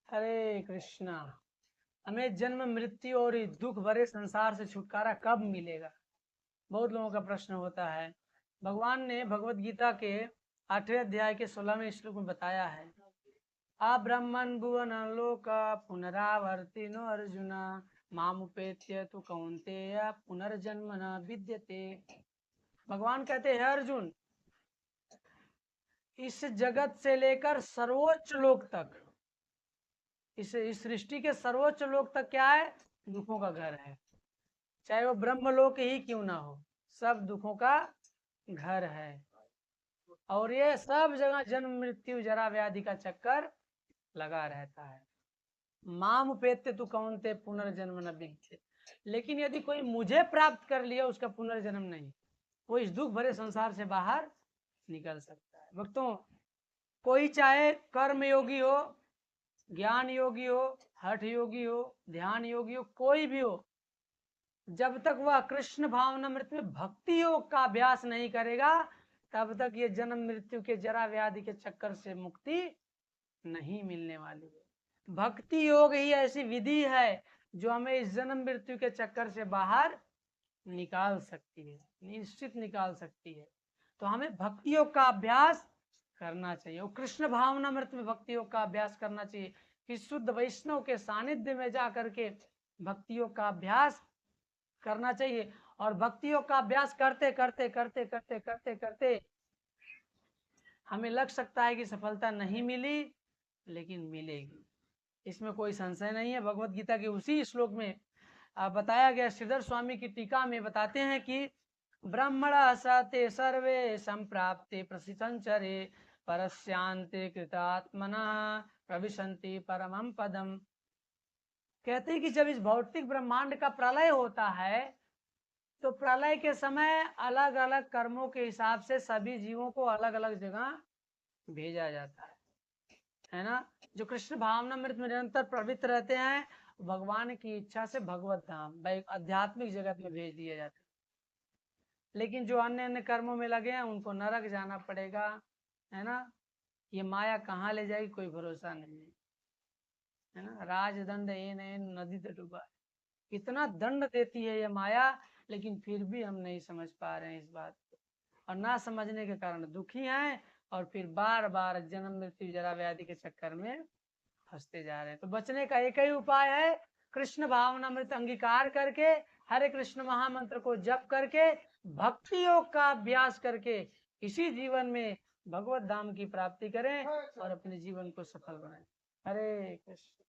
हरे कृष्णा। हमें जन्म मृत्यु और इस दुख भरे संसार से छुटकारा कब मिलेगा, बहुत लोगों का प्रश्न होता है। भगवान ने भगवत गीता के 8वें अध्याय के 16वें श्लोक में बताया है, आ ब्रह्मन भुवन लोक पुनरावर्तिनो अर्जुन मामुपेत्य तु कौन्तेय पुनर्जन्म न विद्यते। भगवान कहते हैं अर्जुन, इस जगत से लेकर सर्वोच्च लोक तक, इस सृष्टि के सर्वोच्च लोक तक क्या है, दुखों का घर है। चाहे वो ब्रह्मलोक ही क्यों ना हो, सब दुखों का घर है। और ये सब जगह जन्म मृत्यु जरा व्याधि का चक्कर लगा रहता है। माम उपेत्य तू कौनते पुनर्जन्म न विद्यते। लेकिन यदि कोई मुझे प्राप्त कर लिया, उसका पुनर्जन्म नहीं, वो इस दुख भरे संसार से बाहर निकल सकता है। भक्तों, कोई चाहे कर्म योगी हो, ज्ञान योगी हो, हठ योगी हो, ध्यान योगी हो, कोई भी हो, जब तक वह कृष्ण भावनामृत में भक्ति योग का अभ्यास नहीं करेगा, तब तक ये जन्म मृत्यु के जरा व्याधि के चक्कर से मुक्ति नहीं मिलने वाली है। भक्ति योग ही ऐसी विधि है जो हमें इस जन्म मृत्यु के चक्कर से बाहर निकाल सकती है, निश्चित निकाल सकती है। तो हमें भक्ति योग का अभ्यास करना चाहिए, और कृष्ण भावनामृत में भक्ति योग का अभ्यास करना चाहिए कि शुद्ध वैष्णव के सानिध्य में जा करके भक्ति योग का अभ्यास करना चाहिए। और भक्ति योग का अभ्यास करते करते करते करते करते करते हमें लग सकता है कि सफलता नहीं मिली, लेकिन मिलेगी, इसमें कोई संशय नहीं है। भगवत गीता के उसी श्लोक में बताया गया, श्रीधर स्वामी की टीका में बताते हैं कि ब्रह्मणा सते सर्वे संप्राप्ते प्रसितंचरे परस्यांते कृतात्मना प्रविशन्ति परमं पदम। कहते हैं कि जब इस भौतिक ब्रह्मांड का प्रलय होता है, तो प्रलय के समय अलग अलग कर्मों के हिसाब से सभी जीवों को अलग अलग जगह भेजा जाता है ना। जो कृष्ण भावनामृत में निरंतर प्रवृत्त रहते हैं, भगवान की इच्छा से भगवत धाम, आध्यात्मिक जगत में भेज दिए जाते हैं। लेकिन जो अन्य अन्य कर्मों में लगे हैं, उनको नरक जाना पड़ेगा, है ना। ये माया कहाँ ले जाएगी, कोई भरोसा नहीं है ना। राजदंड ए नदी तो डूबा, इतना दंड देती है ये माया, लेकिन फिर भी हम नहीं समझ पा रहे हैं इस बात को, और ना समझने के कारण दुखी हैं, और फिर बार बार जन्म मृत्यु जरा व्याधि के चक्कर में फंसते जा रहे हैं। तो बचने का एक ही उपाय है, कृष्ण भावनामृत अंगीकार करके, हरे कृष्ण महामंत्र को जप करके, भक्ति योग का अभ्यास करके इसी जीवन में भगवत धाम की प्राप्ति करें और अपने जीवन को सफल बनाएं। हरे कृष्ण।